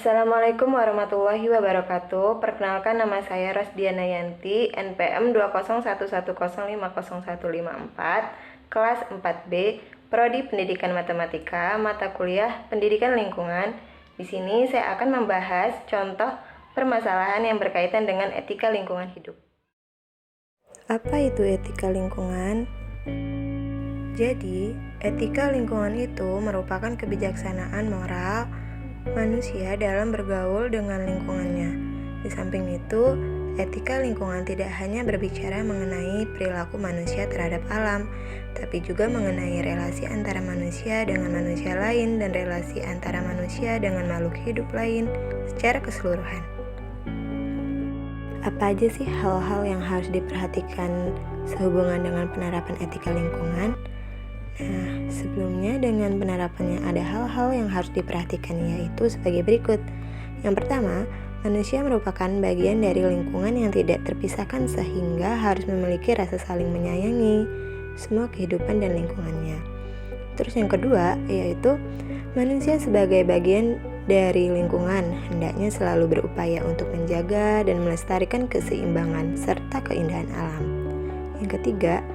Assalamualaikum warahmatullahi wabarakatuh. Perkenalkan, nama saya Rosdiana Yanti, NPM 201105014, kelas 4B, Prodi Pendidikan Matematika, mata kuliah Pendidikan Lingkungan. Di sini saya akan membahas contoh permasalahan yang berkaitan dengan etika lingkungan hidup. Apa itu etika lingkungan? Jadi, etika lingkungan itu merupakan kebijaksanaan moral manusia dalam bergaul dengan lingkungannya. Di samping itu, etika lingkungan tidak hanya berbicara mengenai perilaku manusia terhadap alam, tapi juga mengenai relasi antara manusia dengan manusia lain dan relasi antara manusia dengan makhluk hidup lain secara keseluruhan. Apa aja sih hal-hal yang harus diperhatikan sehubungan dengan penerapan etika lingkungan? Nah, sebelumnya dengan penerapannya ada hal-hal yang harus diperhatikan, yaitu sebagai berikut. Yang pertama, manusia merupakan bagian dari lingkungan yang tidak terpisahkan sehingga harus memiliki rasa saling menyayangi semua kehidupan dan lingkungannya. Terus yang kedua, yaitu manusia sebagai bagian dari lingkungan hendaknya selalu berupaya untuk menjaga dan melestarikan keseimbangan serta keindahan alam. Yang ketiga,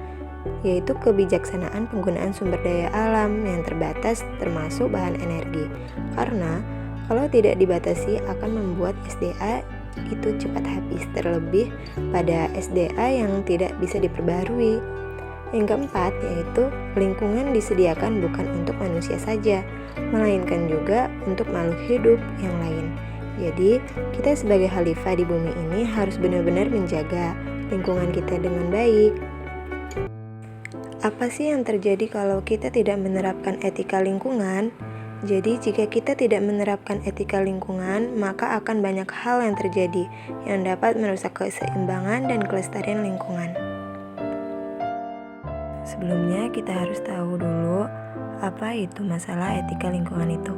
yaitu kebijaksanaan penggunaan sumber daya alam yang terbatas termasuk bahan energi, karena kalau tidak dibatasi akan membuat SDA itu cepat habis, terlebih pada SDA yang tidak bisa diperbarui. Yang keempat, yaitu lingkungan disediakan bukan untuk manusia saja, melainkan juga untuk makhluk hidup yang lain. Jadi, kita sebagai khalifah di bumi ini harus benar-benar menjaga lingkungan kita dengan baik. Apa sih yang terjadi kalau kita tidak menerapkan etika lingkungan? Jadi, jika kita tidak menerapkan etika lingkungan, maka akan banyak hal yang terjadi yang dapat merusak keseimbangan dan kelestarian lingkungan. Sebelumnya, kita harus tahu dulu apa itu masalah etika lingkungan itu.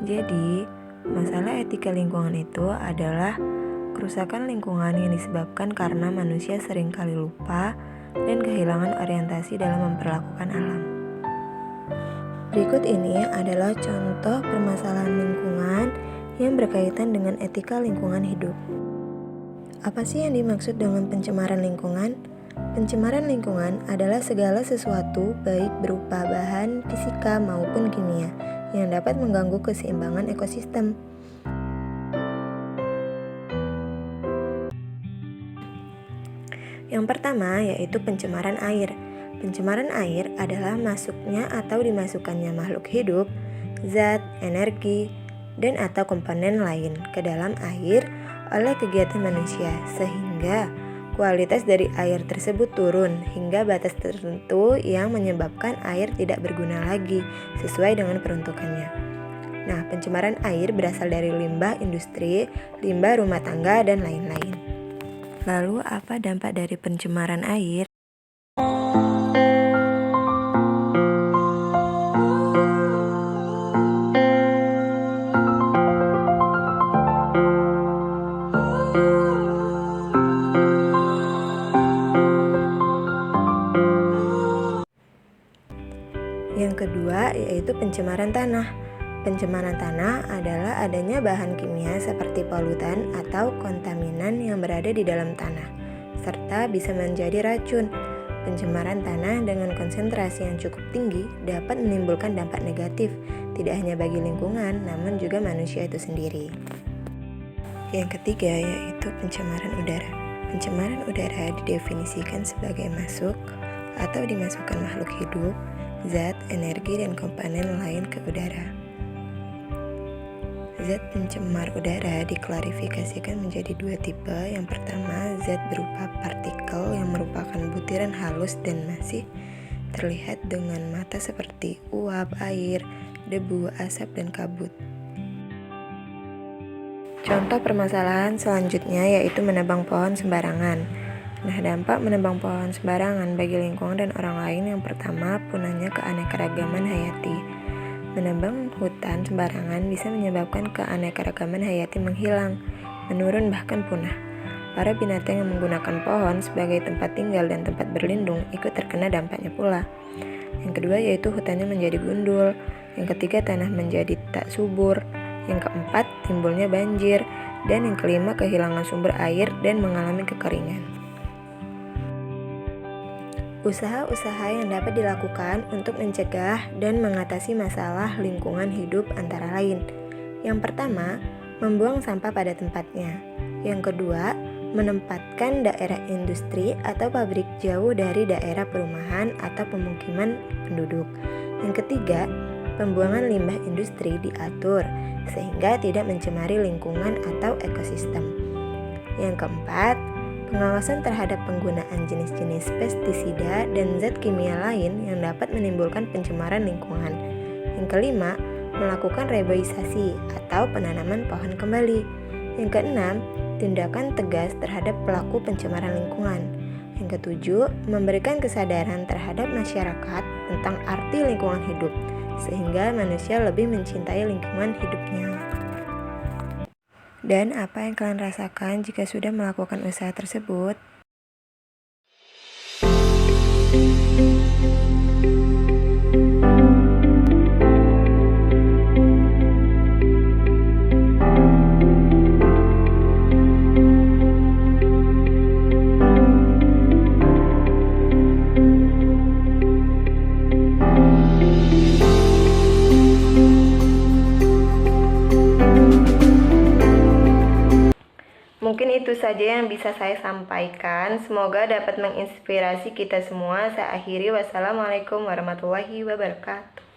Jadi, masalah etika lingkungan itu adalah kerusakan lingkungan yang disebabkan karena manusia seringkali lupa dan kehilangan orientasi dalam memperlakukan alam. Berikut ini adalah contoh permasalahan lingkungan yang berkaitan dengan etika lingkungan hidup. Apa sih yang dimaksud dengan pencemaran lingkungan? Pencemaran lingkungan adalah segala sesuatu baik berupa bahan fisika maupun kimia yang dapat mengganggu keseimbangan ekosistem. Yang pertama yaitu pencemaran air. Pencemaran air adalah masuknya atau dimasukkannya makhluk hidup, zat, energi, dan atau komponen lain ke dalam air oleh kegiatan manusia, sehingga kualitas dari air tersebut turun hingga batas tertentu yang menyebabkan air tidak berguna lagi sesuai dengan peruntukannya. Nah, pencemaran air berasal dari limbah industri, limbah rumah tangga, dan lain-lain. Lalu apa dampak dari pencemaran air? Yang kedua yaitu pencemaran tanah. Pencemaran tanah adalah adanya bahan kimia seperti polutan atau kontaminan yang berada di dalam tanah, serta bisa menjadi racun. Pencemaran tanah dengan konsentrasi yang cukup tinggi dapat menimbulkan dampak negatif, tidak hanya bagi lingkungan, namun juga manusia itu sendiri. Yang ketiga yaitu pencemaran udara. Pencemaran udara didefinisikan sebagai masuk atau dimasukkan makhluk hidup, zat, energi, dan komponen lain ke udara. Zat pencemar udara diklasifikasikan menjadi dua tipe. Yang pertama, zat berupa partikel yang merupakan butiran halus dan masih terlihat dengan mata seperti uap, air, debu, asap, dan kabut. Contoh permasalahan selanjutnya yaitu menebang pohon sembarangan. Nah, dampak menebang pohon sembarangan bagi lingkungan dan orang lain. Yang pertama, punahnya keanekaragaman hayati. Menebang hutan sembarangan bisa menyebabkan keanekaragaman hayati menghilang, menurun, bahkan punah. Para binatang yang menggunakan pohon sebagai tempat tinggal dan tempat berlindung ikut terkena dampaknya pula. Yang kedua yaitu hutannya menjadi gundul. Yang ketiga, tanah menjadi tak subur. Yang keempat, timbulnya banjir. Dan yang kelima, kehilangan sumber air dan mengalami kekeringan. Usaha-usaha yang dapat dilakukan untuk mencegah dan mengatasi masalah lingkungan hidup antara lain. Yang pertama, membuang sampah pada tempatnya. Yang kedua, menempatkan daerah industri atau pabrik jauh dari daerah perumahan atau pemukiman penduduk. Yang ketiga, pembuangan limbah industri diatur sehingga tidak mencemari lingkungan atau ekosistem. Yang keempat, pengawasan terhadap penggunaan jenis-jenis pestisida dan zat kimia lain yang dapat menimbulkan pencemaran lingkungan. Yang kelima, melakukan reboisasi atau penanaman pohon kembali. Yang keenam, tindakan tegas terhadap pelaku pencemaran lingkungan. Yang ketujuh, memberikan kesadaran terhadap masyarakat tentang arti lingkungan hidup, sehingga manusia lebih mencintai lingkungan hidupnya. Dan apa yang kalian rasakan jika sudah melakukan usaha tersebut? Mungkin itu saja yang bisa saya sampaikan. Semoga dapat menginspirasi kita semua. Saya akhiri. Wassalamualaikum warahmatullahi wabarakatuh.